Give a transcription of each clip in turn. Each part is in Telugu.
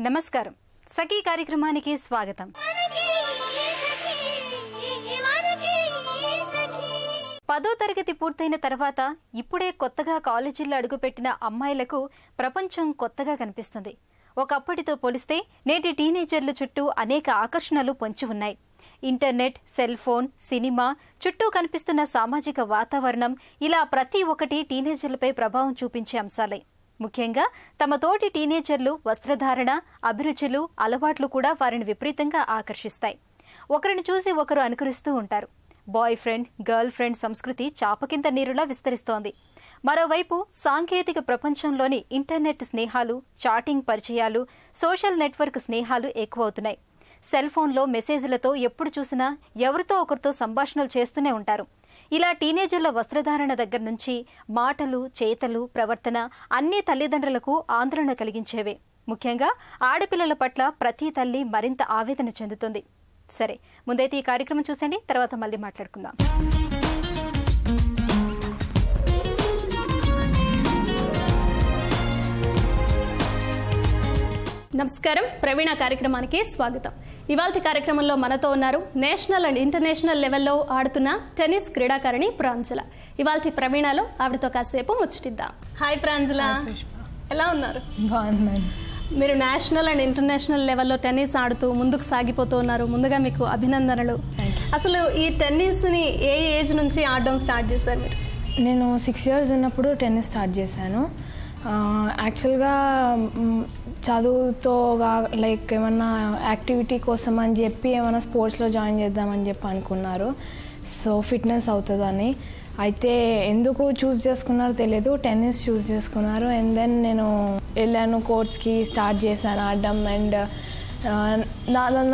నమస్కారం. సఖీ కార్యక్రమానికి స్వాగతం. 10వ తరగతి పూర్తయిన తర్వాత ఇప్పుడే కొత్తగా కాలేజీల్లో అడుగుపెట్టిన అమ్మాయిలకు ప్రపంచం కొత్తగా కనిపిస్తుంది. ఒకప్పటితో పోలిస్తే నేటి టీనేజర్ల చుట్టూ అనేక ఆకర్షణలు పొంచి ఉన్నాయి. ఇంటర్నెట్, సెల్ ఫోన్, సినిమా, చుట్టూ కనిపిస్తున్న సామాజిక వాతావరణం, ఇలా ప్రతి ఒక్కటి టీనేజర్లపై ప్రభావం చూపించే అంశాలే. ముఖ్యంగా తమ తోటి టీనేజర్లు వస్త్రధారణ, అభిరుచులు, అలవాట్లు కూడా వారిని విపరీతంగా ఆకర్షిస్తాయి. ఒకరిని చూసి ఒకరు అనుకరిస్తూ ఉంటారు. బాయ్ ఫ్రెండ్, గర్ల్ ఫ్రెండ్ సంస్కృతి చాపకింత నీరులా విస్తరిస్తోంది. మరోవైపు సాంకేతిక ప్రపంచంలోని ఇంటర్నెట్ స్నేహాలు, చాటింగ్ పరిచయాలు, సోషల్ నెట్వర్క్ స్నేహాలు ఎక్కువవుతున్నాయి. సెల్ ఫోన్లో మెసేజ్లతో ఎప్పుడు చూసినా ఎవరితో ఒకరితో సంభాషణలు చేస్తూనే ఉంటారు. ఇలా టీనేజర్ల వస్త్రధారణ దగ్గర నుంచి మాటలు, చేతలు, ప్రవర్తన అన్ని తల్లిదండ్రులకు ఆందోళన కలిగించేవే. ముఖ్యంగా ఆడపిల్లల పట్ల ప్రతి తల్లి మరింత ఆవేదన చెందుతుంది. సరే, ముందైతే ఈ కార్యక్రమం చూసండి, తర్వాత మళ్ళీ మాట్లాడుకుందాం. నమస్కారం. ప్రవీణ కార్యక్రమానికి స్వాగతం. ఇవాల్టి కార్యక్రమంలో మనతో ఉన్నారు నేషనల్ అండ్ ఇంటర్నేషనల్ లెవెల్లో ఆడుతున్న టెన్నిస్ క్రీడాకారిణి ప్రాంజల. ఇవాల్టి ప్రవీణలో ఆవిడతో కాసేపు ముచ్చటిద్దాం. హాయ్ ప్రాంజల, ఎలా ఉన్నారు? బాగున్నాను. మీరు నేషనల్ అండ్ ఇంటర్నేషనల్ లెవెల్లో టెన్నిస్ ఆడుతూ ముందుకు సాగిపోతూ ఉన్నారు. ముందుగా మీకు అభినందనలు. అసలు ఈ టెన్నిస్ని ఏ ఏజ్ నుంచి ఆడడం స్టార్ట్ చేశారు మీరు? నేను 6 years ఉన్నప్పుడు టెన్నిస్ స్టార్ట్ చేశాను. యాక్చువల్గా చదువుతో లైక్ ఏమన్నా యాక్టివిటీ కోసం అని చెప్పి ఏమైనా స్పోర్ట్స్లో జాయిన్ చేద్దామని చెప్పి అనుకున్నారు. సో ఫిట్నెస్ అవుతుందని. అయితే ఎందుకు చూస్ చేసుకున్నారో తెలియదు, టెన్నిస్ చూస్ చేసుకున్నారు. అండ్ దెన్ నేను వెళ్ళాను, కోర్ట్స్కి స్టార్ట్ చేశాను ఆడడం. అండ్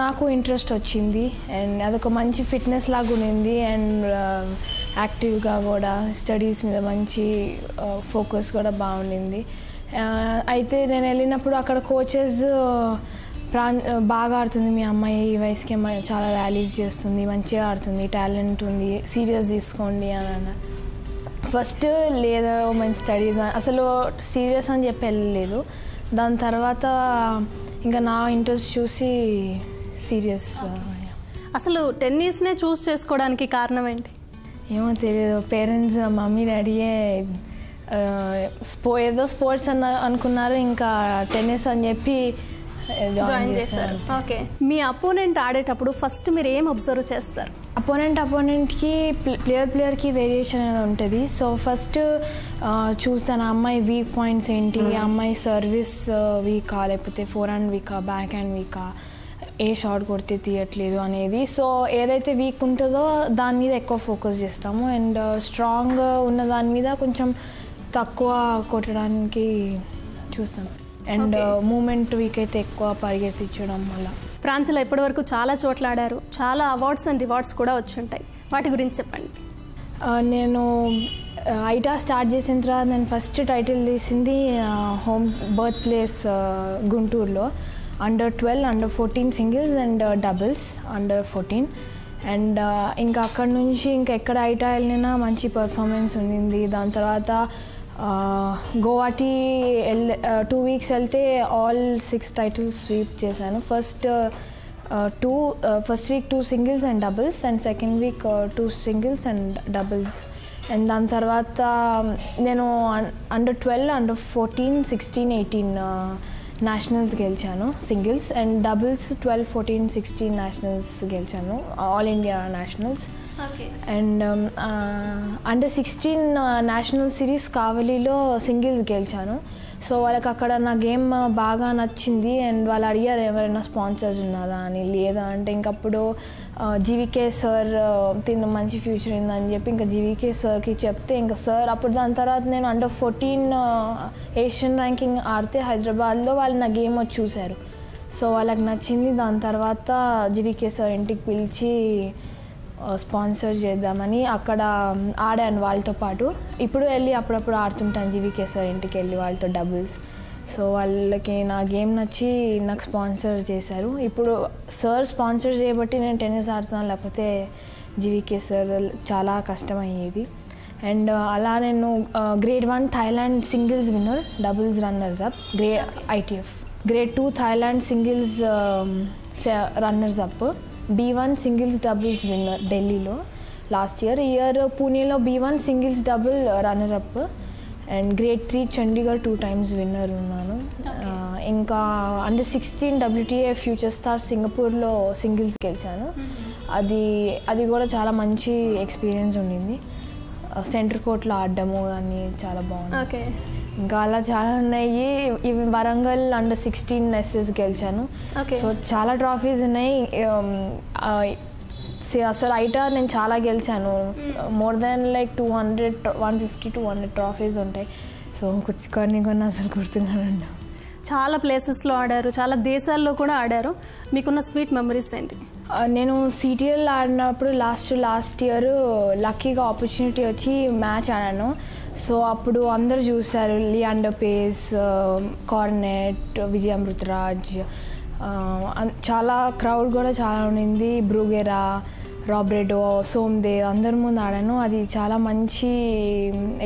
నాకు ఇంట్రెస్ట్ వచ్చింది. అండ్ అదొక మంచి ఫిట్నెస్ లాగా ఉన్నింది. అండ్ యాక్టివ్గా కూడా స్టడీస్ మీద మంచి ఫోకస్ కూడా బాగుండింది. అయితే నేను వెళ్ళినప్పుడు అక్కడ కోచెస్ బాగా ఆడుతుంది మీ అమ్మాయి, ఈ వయసుకి చాలా ర్యాలీస్ చేస్తుంది, మంచిగా ఆడుతుంది, టాలెంట్ ఉంది, సీరియస్ తీసుకోండి అని అన్నారు. ఫస్ట్ లేదా మేము స్టడీస్ అసలు సీరియస్ అని చెప్పి వెళ్ళలేదు. దాని తర్వాత ఇంకా నా ఇంట్రెస్ట్ చూసి సీరియస్. అసలు టెన్నిస్నే చూస్ చేసుకోవడానికి కారణం ఏంటి? ఏమో తెలియదు. పేరెంట్స్, మమ్మీ డాడీయే ఏదో స్పోర్ట్స్ అనుకున్నారు, ఇంకా టెన్నిస్ అని చెప్పి జాయిన్ చేశారు. ఓకే. మీ అపోనెంట్ ఆడేటప్పుడు ఫస్ట్ మీరు ఏం అబ్జర్వ్ చేస్తారు? అపోనెంట్కి ప్లేయర్కి వేరియేషన్ అనేది ఉంటుంది. సో ఫస్ట్ చూస్తాను అమ్మాయి వీక్ పాయింట్స్ ఏంటి, అమ్మాయి సర్వీస్ వీకా, లేకపోతే ఫోర్ హ్యాండ్ వీకా, బ్యాక్ హ్యాండ్ వీకా, ఏ షాట్ కొడితే తీయట్లేదు అనేది. సో ఏదైతే వీక్ ఉంటుందో దాని మీద ఎక్కువ ఫోకస్ చేస్తాము. అండ్ స్ట్రాంగ్ ఉన్న దాని మీద కొంచెం తక్కువ కొట్టడానికి చూస్తాం. అండ్ మూమెంట్ వీక్ అయితే ఎక్కువ పరిగెత్తించడం వల్ల. ప్రాంజల ఇప్పటి వరకు చాలా చోట్ల ఆడారు, చాలా అవార్డ్స్ అండ్ రివార్డ్స్ కూడా వచ్చి ఉంటాయి. వాటి గురించి చెప్పండి. నేను ఐటా స్టార్ట్ చేసిన తర్వాత నేను ఫస్ట్ టైటిల్ తీసింది హోమ్ బర్త్ ప్లేస్ గుంటూరులో. Under 12, Under 14 singles and doubles, Under 14. And ఇంకా అక్కడ నుంచి ఇంకా ఎక్కడ ఐటా వెళ్ళినా మంచి పర్ఫార్మెన్స్ ఉండింది. దాని తర్వాత గోవాటి 2 weeks వెళ్తే ఆల్ 6 titles స్వీప్ చేశాను. First week 2 singles and doubles, and second week 2 singles and doubles. And దాని తర్వాత నేను Under 12, Under 14, 16, 18 నేషనల్స్ గెలిచాను సింగిల్స్. అండ్ డబుల్స్ 12, 14, 16 నేషనల్స్ గెలిచాను, all India nationals. And Under 16 national series కావలిలో సింగిల్స్ గెలిచాను. సో వాళ్ళకి అక్కడ నా గేమ్ బాగా నచ్చింది. అండ్ వాళ్ళు అడిగారు ఎవరైనా స్పాన్సర్స్ ఉన్నారా అని. లేదా అంటే ఇంకప్పుడు జీవీకే సార్ తిన్న మంచి ఫ్యూచర్ ఉందని చెప్పి ఇంకా జీవీకే సార్కి చెప్తే ఇంకా సార్ అప్పుడు దాని తర్వాత నేను Under 14 ఏషియన్ ర్యాంకింగ్ ఆడితే హైదరాబాద్లో వాళ్ళు నా గేమ్ వచ్చి చూశారు. సో వాళ్ళకి నచ్చింది. దాని తర్వాత జీవీకే సార్ ఇంటికి పిలిచి స్పాన్సర్ చేద్దామని అక్కడ ఆడాను వాళ్ళతో పాటు. ఇప్పుడు వెళ్ళి అప్పుడప్పుడు ఆడుతుంటాను జీవీకే సార్ ఇంటికి వెళ్ళి వాళ్ళతో డబుల్స్. సో వాళ్ళకి నా గేమ్ నచ్చి నాకు స్పాన్సర్ చేశారు. ఇప్పుడు సార్ స్పాన్సర్ చేయబట్టి నేను టెన్నిస్ ఆడుతున్నాను, లేకపోతే జీవీకే సార్ చాలా కష్టమయ్యేది. అండ్ అలా నేను grade 1 Thailand singles winner, doubles runners up, ITF. Grade 2 Thailand singles runners up, B1 singles doubles winner ఢిల్లీలో లాస్ట్ ఇయర్ పూణేలో B1 singles double runner up and grade 3 Chandigarh 2 times winner ఉన్నాను. ఇంకా అండర్ 16 WTA ఫ్యూచర్ స్టార్ సింగపూర్లో సింగిల్స్ గెలిచాను. అది కూడా చాలా మంచి ఎక్స్పీరియన్స్ ఉండింది. సెంటర్ కోర్ట్లో ఆడడము కానీ చాలా బాగుంది. ఇంకా అలా చాలా ఉన్నాయి. ఇవి వరంగల్ అండర్ 16 ఎస్ఎస్ గెలిచాను. సో చాలా ట్రాఫీస్ ఉన్నాయి. అసలు ఐటా నేను చాలా గెలిచాను. మోర్ దాన్ లైక్ 150-200 ట్రాఫీస్ ఉంటాయి. సో కొన్ని అసలు గుర్తున్నాను. చాలా ప్లేసెస్లో ఆడారు, చాలా దేశాల్లో కూడా ఆడారు. మీకున్న స్వీట్ మెమరీస్ ఏంటి? నేను సిటిఎల్ ఆడినప్పుడు లాస్ట్ ఇయర్ లక్కీగా ఆపర్చునిటీ వచ్చి మ్యాచ్ ఆడాను. సో అప్పుడు అందరు చూశారు, లియాండర్ పేస్, కార్నెట్, విజయ్ అమృతరాజ్, చాలా క్రౌడ్ కూడా చాలా ఉండింది. బ్రూగెరా, రాబ్రెడో, సోమ్దేవ్ అందరి ముందు ఆడాను. అది చాలా మంచి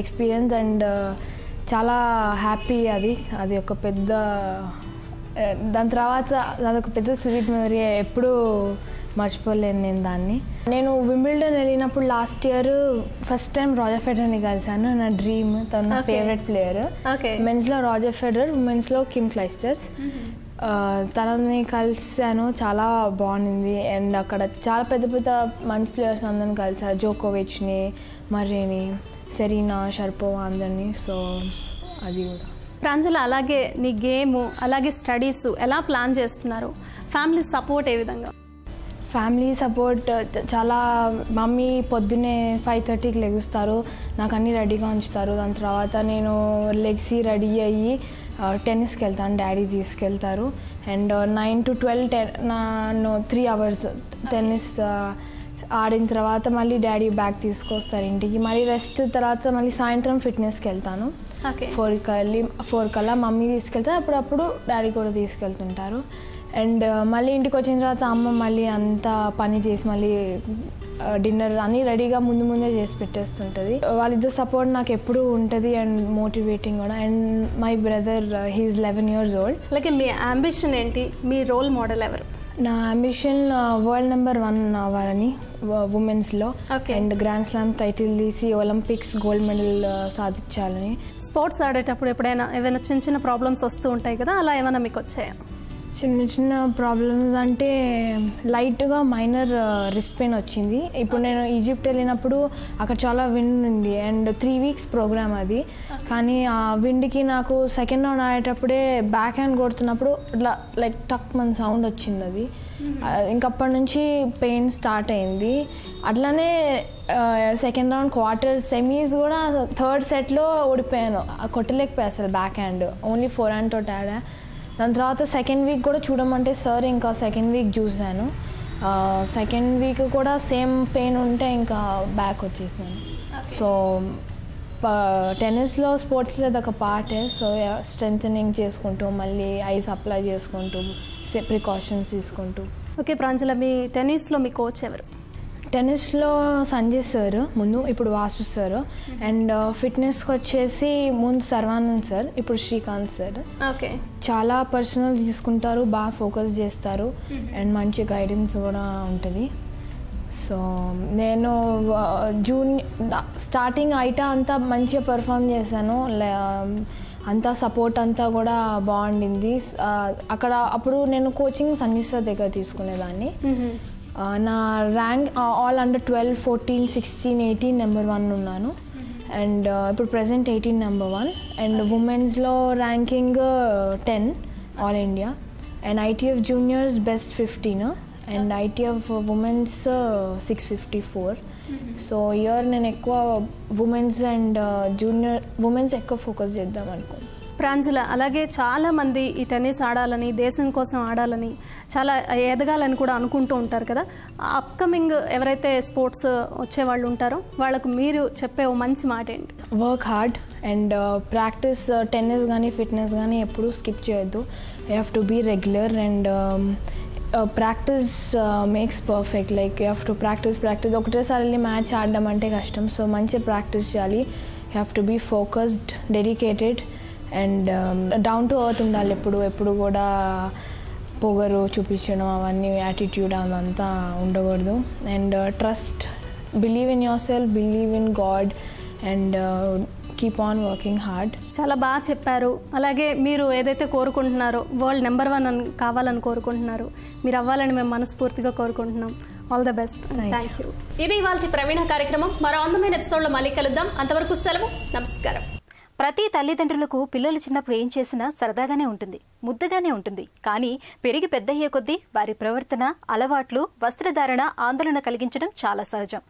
ఎక్స్పీరియన్స్ అండ్ చాలా హ్యాపీ. అది ఒక పెద్ద, దాని తర్వాత అదొక పెద్ద స్వీట్ మెమరీ. ఎప్పుడూ మర్చిపోలేను నేను దాన్ని. నేను వింబిల్డన్ వెళ్ళినప్పుడు last year first time Roger ఫెడరర్ని కలిసాను. నా డ్రీమ్, తన నా ఫేవరెట్ ప్లేయర్. మెన్స్లో రాజర్ ఫెడరర్, ఉమెన్స్లో కిమ్ క్లైస్టర్స్. తనని కలిసాను, చాలా బాగుంది. అండ్ అక్కడ చాలా పెద్ద మంచి ప్లేయర్స్ అందరిని కలిసాను. జోకోవిచ్ని, మర్రేని, సెరీనా, షర్పోవా అందరినీ. సో అది కూడా. ప్రాంజల, అలాగే నీ గేమ్ అలాగే స్టడీస్ ఎలా ప్లాన్ చేస్తున్నారు? ఫ్యామిలీ సపోర్ట్ ఏ విధంగా? ఫ్యామిలీ సపోర్ట్ చాలా. మమ్మీ పొద్దున్నే 5:30కి లెగుస్తారు, నాకు అన్నీ రెడీగా ఉంచుతారు. దాని తర్వాత నేను లెగ్సి రెడీ అయ్యి టెన్నిస్కి వెళ్తాను, డాడీ తీసుకెళ్తారు. అండ్ 9 to 12 3 hours టెన్నిస్ ఆడిన తర్వాత మళ్ళీ డాడీ బ్యాగ్ తీసుకొస్తారు ఇంటికి. మళ్ళీ రెస్ట్ తర్వాత మళ్ళీ సాయంత్రం ఫిట్నెస్కి వెళ్తాను. 4 కల్లా మమ్మీ తీసుకెళ్తారు, అప్పుడప్పుడు డాడీ కూడా తీసుకెళ్తుంటారు. అండ్ మళ్ళీ ఇంటికి వచ్చిన తర్వాత అమ్మ మళ్ళీ అంతా పని చేసి మళ్ళీ డిన్నర్ అన్నీ రెడీగా ముందే చేసి పెట్టేస్తుంటుంది. వాళ్ళిద్దరు సపోర్ట్ నాకు ఎప్పుడూ ఉంటుంది అండ్ మోటివేటింగ్ కూడా. And my brother, he is 11 years old. అలాగే మీ అంబిషన్ ఏంటి? మీ రోల్ మోడల్ ఎవరు? నా అంబిషన్ వరల్డ్ నెంబర్ 1 అవ్వాలని ఉమెన్స్లో. అండ్ గ్రాండ్ స్లామ్ టైటిల్ తీసి ఒలింపిక్స్ గోల్డ్ మెడల్ సాధించాలని. స్పోర్ట్స్ ఆడేటప్పుడు ఏమైనా చిన్న ప్రాబ్లమ్స్ వస్తూ ఉంటాయి కదా, అలా ఏమైనా మీకు వచ్చాయా? చిన్న ప్రాబ్లమ్స్ అంటే లైట్గా మైనర్ రిస్ట్ పెయిన్ వచ్చింది. ఇప్పుడు నేను ఈజిప్ట్ వెళ్ళినప్పుడు అక్కడ చాలా విండ్ ఉంది అండ్ 3 weeks ప్రోగ్రామ్ అది. కానీ ఆ విండ్కి నాకు సెకండ్ రౌండ్ ఆడేటప్పుడే బ్యాక్ హ్యాండ్ కొడుతున్నప్పుడు ఇట్లా లైక్ టక్ మన సౌండ్ వచ్చింది. అది ఇంకప్పటి నుంచి పెయిన్ స్టార్ట్ అయింది. అట్లానే సెకండ్ రౌండ్ క్వార్టర్స్ సెమీస్ కూడా 3rd సెట్లో ఓడిపోయాను. కొట్టలేకపోయా అసలు బ్యాక్ హ్యాండ్, ఓన్లీ 4-hand తోటి ఆడా. దాని తర్వాత సెకండ్ వీక్ కూడా చూడమంటే సార్ ఇంకా సెకండ్ వీక్ చూశాను. సెకండ్ వీక్ కూడా సేమ్ పెయిన్ ఉంటే ఇంకా బ్యాక్ వచ్చేసాను. సో టెన్నిస్లో స్పోర్ట్స్లో అదొక పార్టే. సో స్ట్రెంథనింగ్ చేసుకుంటూ మళ్ళీ ఐస్ అప్లై చేసుకుంటూ ప్రికాషన్స్ తీసుకుంటూ. ఓకే ప్రాంజల, మీ టెన్నిస్లో మీ కోచ్ ఎవరు? టెన్నిస్లో సంజయ్ సార్ ముందు, ఇప్పుడు వాసు సార్. అండ్ ఫిట్నెస్కి వచ్చేసి ముందు సర్వానంద్ సార్, ఇప్పుడు శ్రీకాంత్ సార్. ఓకే, చాలా పర్సనల్ తీసుకుంటారు, బాగా ఫోకస్ చేస్తారు అండ్ మంచి గైడెన్స్ కూడా ఉంటుంది. సో నేను స్టార్టింగ్ ఐటా అంతా మంచిగా పర్ఫామ్ చేశాను. అంతా సపోర్ట్ అంతా కూడా బాగుండింది అక్కడ. అప్పుడు నేను కోచింగ్ సంజయ్ సార్ దగ్గర తీసుకునేదాన్ని. నా ర్యాంక్ ఆల్ అండర్ 12, 14, 16, 18 నెంబర్ 1 ఉన్నాను. అండ్ ఇప్పుడు ప్రెజెంట్ 18 నెంబర్ 1. అండ్ ఉమెన్స్లో ranking 10 all India. And ITF juniors best 15 and ITF women's 654. So year నేను ఎక్కువ ఉమెన్స్ అండ్ జూనియర్ ఉమెన్స్ ఎక్కువ ఫోకస్ చేద్దాం అనుకున్నాను. ప్రాంజల, అలాగే చాలామంది ఈ టెన్నిస్ ఆడాలని, దేశం కోసం ఆడాలని, చాలా ఎదగాలని కూడా అనుకుంటూ ఉంటారు కదా. అప్కమింగ్ ఎవరైతే స్పోర్ట్స్ వచ్చేవాళ్ళు ఉంటారో వాళ్ళకు మీరు చెప్పే ఓ మంచి మాట ఏంటి? Work hard and practice. Tennis కానీ ఫిట్నెస్ కానీ ఎప్పుడూ స్కిప్ చేయొద్దు. You have to be regular and practice makes perfect. Like you have to practice. ఒకటేసారి వెళ్ళి మ్యాచ్ ఆడడం అంటే కష్టం. సో మంచిగా ప్రాక్టీస్ చేయాలి. You have to be focused, dedicated and down to earth ఉండాలి ఎప్పుడు కూడా పొగరు చూపించడం అవన్నీ యాటిట్యూడ్ అదంతా ఉండకూడదు. And trust, believe in yourself, believe in God and keep on working hard. చాలా బాగా చెప్పారు. అలాగే మీరు ఏదైతే కోరుకుంటున్నారో వరల్డ్ నెంబర్ 1 కావాలని కోరుకుంటున్నారు, మీరు అవ్వాలని మేము మనస్ఫూర్తిగా కోరుకుంటున్నాం. All the best. Thank you. ఇది ఇవాళ ప్రవీణ కార్యక్రమం. మరో అందమైన ఎపిసోడ్లో మళ్ళీ కలుద్దాం. అంతవరకు సెలవు. నమస్కారం. ప్రతి తల్లిదండ్రులకు పిల్లలు చిన్నప్పుడు ఏం చేసినా సరదాగానే ఉంటుంది, ముద్దగానే ఉంటుంది. కానీ పెరిగి పెద్దయ్యే కొద్దీ వారి ప్రవర్తన, అలవాట్లు, వస్త్రధారణ ఆందోళన కలిగించడం చాలా సహజం.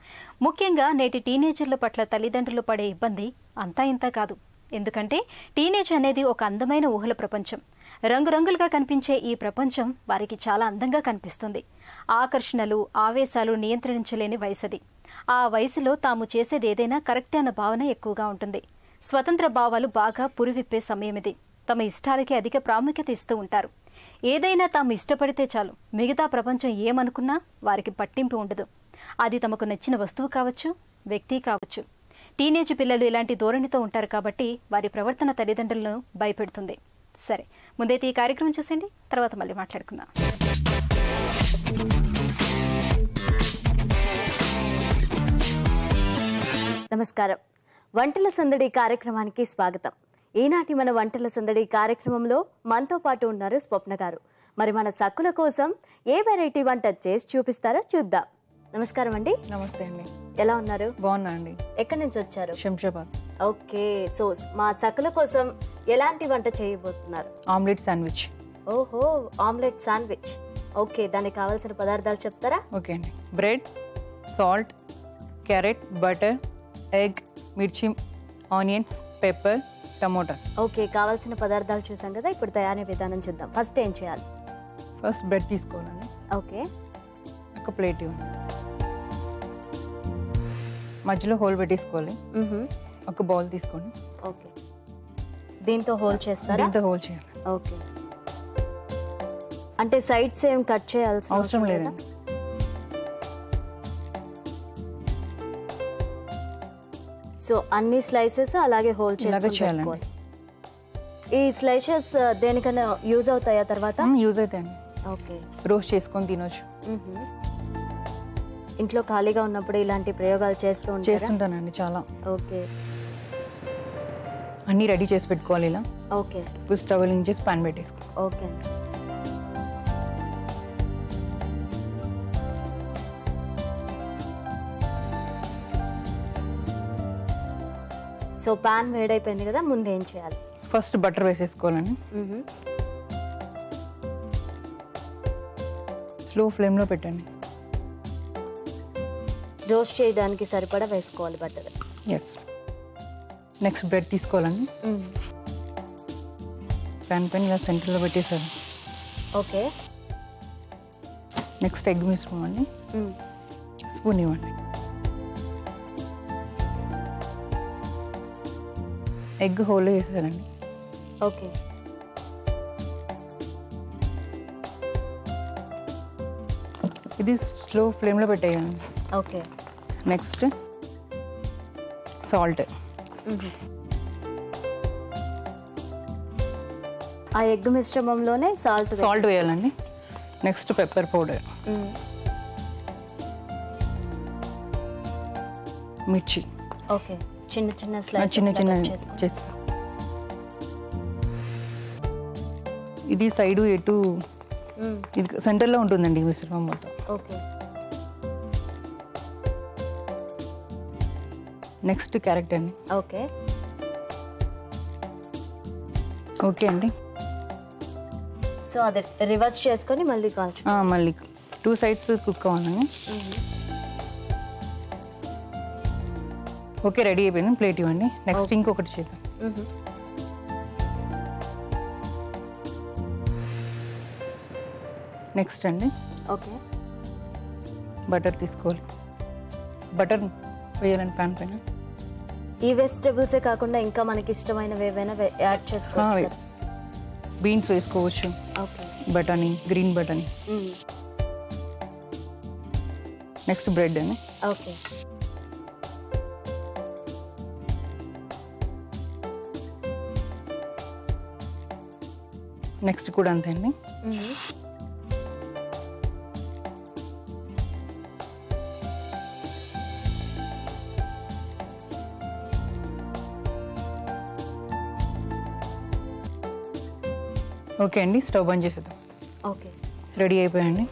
ముఖ్యంగా నేటి టీనేజర్ల పట్ల తల్లిదండ్రులు పడే ఇబ్బంది అంతా ఇంతా కాదు. ఎందుకంటే టీనేజ్ అనేది ఒక అందమైన ఊహల ప్రపంచం. రంగురంగులుగా కనిపించే ఈ ప్రపంచం వారికి చాలా అందంగా కనిపిస్తుంది. ఆకర్షణలు, ఆవేశాలు నియంత్రించలేని వయసది. ఆ వయసులో తాము చేసేది ఏదైనా కరెక్టే అన్న భావన ఎక్కువగా ఉంటుంది. స్వతంత్ర భావాలు బాగా పురివిప్పే సమయం ఇది. తమ ఇష్టాలకే అధిక ప్రాముఖ్యత ఇస్తూ ఉంటారు. ఏదైనా తాము ఇష్టపడితే చాలు, మిగతా ప్రపంచం ఏమనుకున్నా వారికి పట్టింపు ఉండదు. అది తమకు నచ్చిన వస్తువు కావచ్చు, వ్యక్తి కావచ్చు. టీనేజ్ పిల్లలు ఇలాంటి ధోరణితో ఉంటారు కాబట్టి వారి ప్రవర్తన తల్లిదండ్రులను భయపెడుతుంది. సరే, ముందైతే ఈ కార్యక్రమం చూసేయండి, తర్వాత మళ్ళీ మాట్లాడుకుందాం. నమస్కారం. వంటల సందడి కార్యక్రమానికి స్వాగతం. ఈనాటి మన వంటల సందడి కార్యక్రమంలో మనతో పాటు ఉన్నారు స్వప్న గారు. మరి మన సక్కుల కోసం ఏ వెరైటీ వంట చేసి చూపిస్తారో చూద్దాం. నమస్కారం అండి. నమస్తే అండి. ఎలా ఉన్నారు? బాగున్నా అండి. ఎక్కడి నుంచి వచ్చారు? శంషాబాద్. ఓకే, సో మా సక్కుల కోసం ఎలాంటి వంట చేయబోతున్నారు? Omelette sandwich. ఓహో, ఆమ్లెట్ శాండ్విచ్. ఓకే, దానికి కావాల్సిన పదార్థాలు చెప్తారా? ఓకే అండి. Bread, salt, carrot, butter, egg, మిర్చి, ఆనియన్స్, పెప్పర్, టమోటా. ఓకే, కావాల్సిన పదార్థాలు చూసాం కదా. ఇప్పుడు తయారీ విధానం చూద్దాం. ఫస్ట్ ఏం చేయాలి? ఫస్ట్ బ్రెడ్ తీసుకోవాలండి. ఓకే, ఒక ప్లేట్ ఇవ్వండి. మధ్యలో హోల్ పెట్టేసుకోవాలి. ఒక బౌల్ తీసుకోండి. ఓకే, దీంతో హోల్ చేస్తారా? దీంతో హోల్ చేయాలి. ఓకే, అంటే సైడ్స్ ఏం కట్ చేయాల్సిన అవసరం లేదండి. సో అన్ని స్లైసెస్ అలాగే హోల్ చేయాలి. ఈ స్లైసెస్ దేనికైనా యూజ్ అవుతాయా తర్వాత? యూజ్ అవుతాయండి. ఓకే, రోస్ట్ చేసుకొని తినొచ్చు. ఇంట్లో ఖాళీగా ఉన్నప్పుడు ఇలాంటి ప్రయోగాలు చేస్తుంటానండి చాలా. ఓకే, అన్నీ రెడీ చేసి పెట్టుకోవాలి ఇలా. ఓకే, ఇప్పుడు స్టవ్ చేసి పాన్ పెట్టేసుకో. ఓకే. సో పాన్ వేడైపోయింది కదా, ముందు ఏం చేయాలి? ఫస్ట్ బటర్ వేసేసుకోవాలండి. స్లో ఫ్లేమ్లో పెట్టండి. రోస్ట్ చేయడానికి సరిపడా వేసుకోవాలి బటర్. ఎస్. నెక్స్ట్ బ్రెడ్ తీసుకోవాలండి. ప్యాన్ పైన ఇలా సెంటర్లో పెట్టేసారు. ఓకే, నెక్స్ట్ ఎగ్ మిశ్రమం అండి. స్పూన్ ఇవ్వండి. ఎగ్ హోల్ వేసారండి. ఓకే, ఇది స్లో ఫ్లేమ్లో పెట్టేయాలి. Okay, next salt. ఆ ఎగ్ మిశ్రమంలోనే సాల్ట్ వేయాలండి. నెక్స్ట్ పెప్పర్ పౌడర్, మిర్చి. ఓకే, చిన్న చిన్న స్లైసెస్ చేస్తా. ఇది సైడు ఎటు ఇది సెంటర్లో ఉంటుందండి మిశ్రమం మొత్తం. ఓకే, నెక్స్ట్ క్యారెట్ అండి. ఓకే, ఓకే అండి. సో అదే రివర్స్ చేసుకొని మళ్ళీ కాల్చు. మళ్ళీ 2 sides కుక్ అవ్వాలని. ఓకే, రెడీ అయిపోయింది. ప్లేట్ ఇవ్వండి. నెక్స్ట్ ఇంకొకటి చేద్దాం. నెక్స్ట్ అండి. ఓకే, బటర్ తీసుకోవాలి. బటర్ వేయాలండి ప్యాన్ పైన. ఈ వెజిటబుల్సే కాకుండా ఇంకా మనకి ఇష్టమైనవి ఏవైనా యాడ్ చేసుకోవచ్చు. బీన్స్ వేసుకోవచ్చు. ఓకే, బటానీ, గ్రీన్ బటానీ. నెక్స్ట్ బ్రెడ్ అండి. ఓకే, నెక్స్ట్ కూడా అంతే అండి. ఓకే అండి, స్టవ్ బంద్ చేసేద్దాం. ఓకే, రెడీ అయిపోయండి.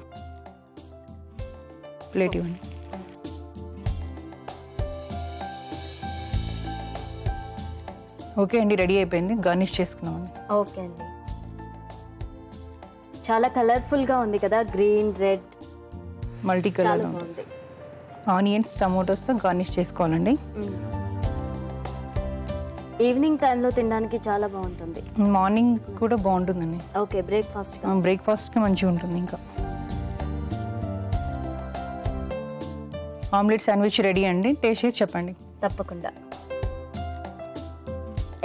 ప్లేట్ ఇవ్వండి. ఓకే అండి, రెడీ అయిపోయింది. గార్నిష్ చేసుకున్నామండి. ఓకే అండి. చాలా కలర్ఫుల్గా ఉంది కదా, గ్రీన్ రెడ్, మల్టీ చాలా కలర్ బాగుంది. ఆనియన్స్ టమోటోస్తో గార్నిష్ చేసుకోవాలండి. ఈవినింగ్ టైంలో తినడానికి చాలా బాగుంటుంది. మార్నింగ్ కూడా బాగుంటుందండి. ఓకే, బ్రేక్ఫాస్ట్కి మంచిగా ఉంటుంది. ఇంకా ఆమ్లెట్ శాండ్విచ్ రెడీ అండి. టేస్ట్ చేసి చెప్పండి. తప్పకుండా.